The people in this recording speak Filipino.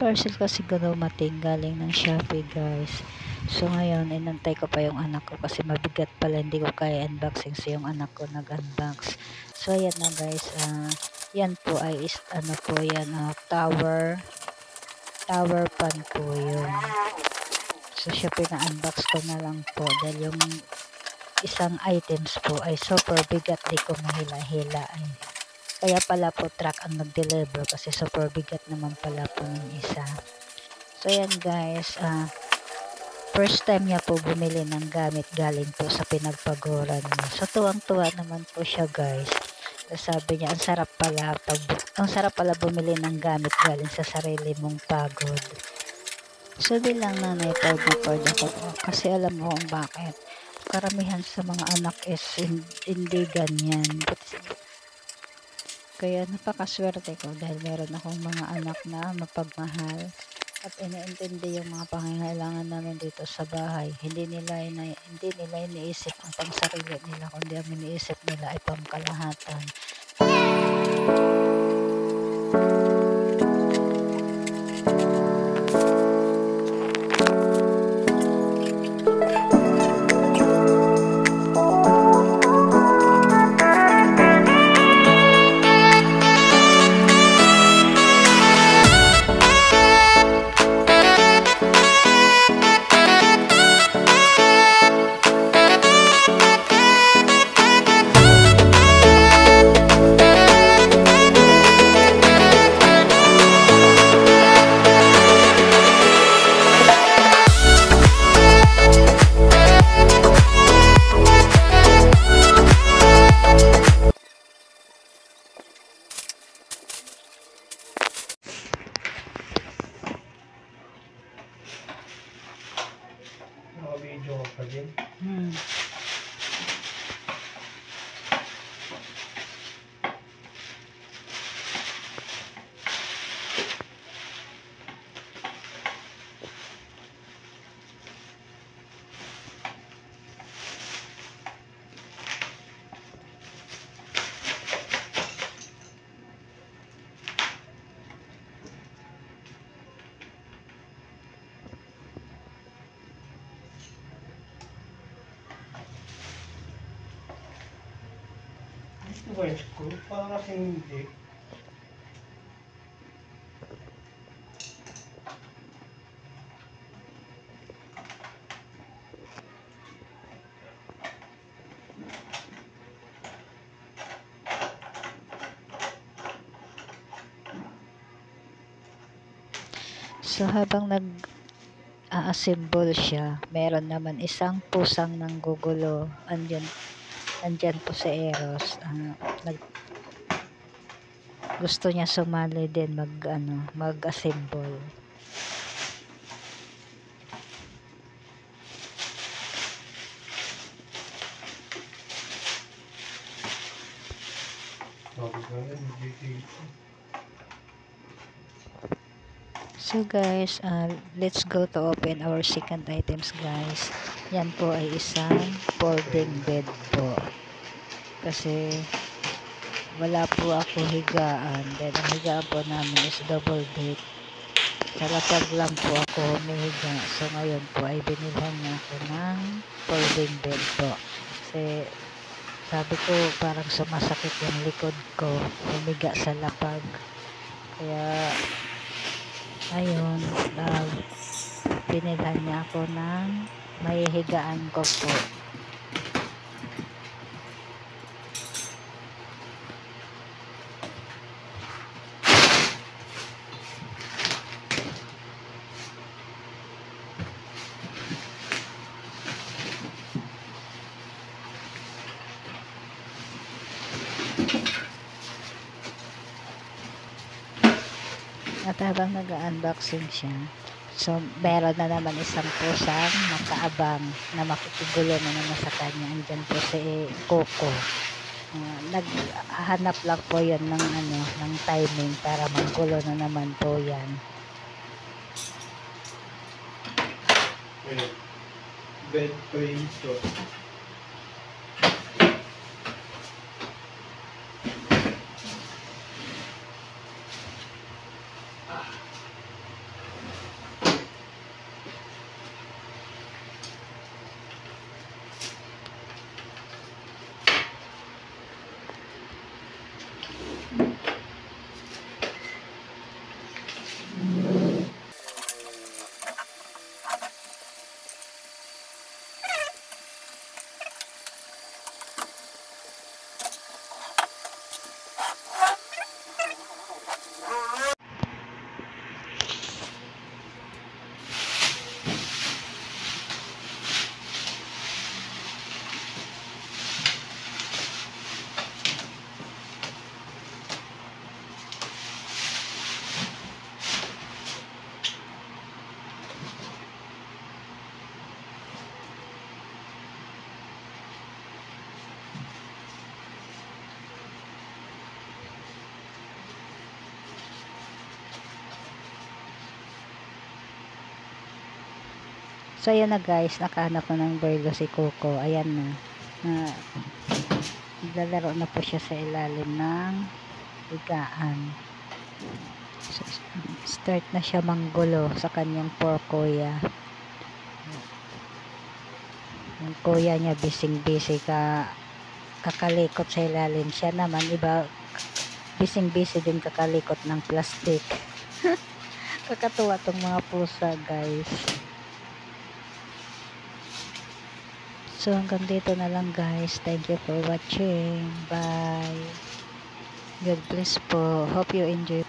parcel kasi dumating galing ng Shopee, guys. So ngayon inantay ko pa yung anak ko kasi mabigat pala, hindi ko kaya unboxing, so yung anak ko nag-unbox. So ayan na, guys, yan po ay ano po yan, tower pan po yun. So siya pina-unbox ko na lang po dahil yung isang items po ay super bigat, di ko mahila-hila. Kaya pala po truck ang nag-deliver kasi super bigat naman pala po ng isa. So yan, guys, first time niya po bumili ng gamit galing po sa pinagpaguran niya. So tuwang-tuwa naman po siya, guys. Sabi niya, ang sarap pala bumili ng gamit galing sa sarili mong pagod. So bilang nanay, proud na proud ako kasi alam mo kung bakit. Karamihan sa mga anak is hindi ganyan. Kaya napakaswerte ko dahil meron akong mga anak na mapagmahal at iniintindi yung mga pangangailangan namin dito sa bahay. Hindi nila iniisip ang pangsarili nila, kundi ang iniisip nila ay pangkalahatan. Video pa din. Ito ba yung screw? Parang kasing hindi. So habang nag-assemble siya, meron naman isang pusang nanggugulo. Andyan po si Eros. Gusto niya sumali din mag-assemble. So guys, let's go to open our second items, guys. Yan po ay isang folding bed po. Kasi wala po ako higaan. Dahil ang higaan po namin is double bed. Sa lapag lang po ako humihiga. So ngayon po ay binilhan niya ako ng folding bed po. Kasi sabi ko parang sumasakit yung likod ko humiga sa lapag. Kaya ayun, binilhan niya ako ng mahihigaan ko po. At habang nag-unboxing siya, so meron na naman isang pusang nakaabang na makikigulo na naman sa kanya. Andyan po si Coco. Naghanap lang po yan ng timing para manggulo na naman po yan. Bed frame to. So ayan na guys, nakahanap na ng birdo si Coco. Ayan na. Naglalaro na po siya sa ilalim ng higaan. So, start na siya manggulo sa kanyang poor kuya. Yung kuya niya bising-busy kakalikot sa ilalim. Siya naman iba bising-busy din kakalikot ng plastic. Kakatuwa tong mga pusa guys. So hanggang dito na lang guys. Thank you for watching. Bye. God bless po. Hope you enjoy.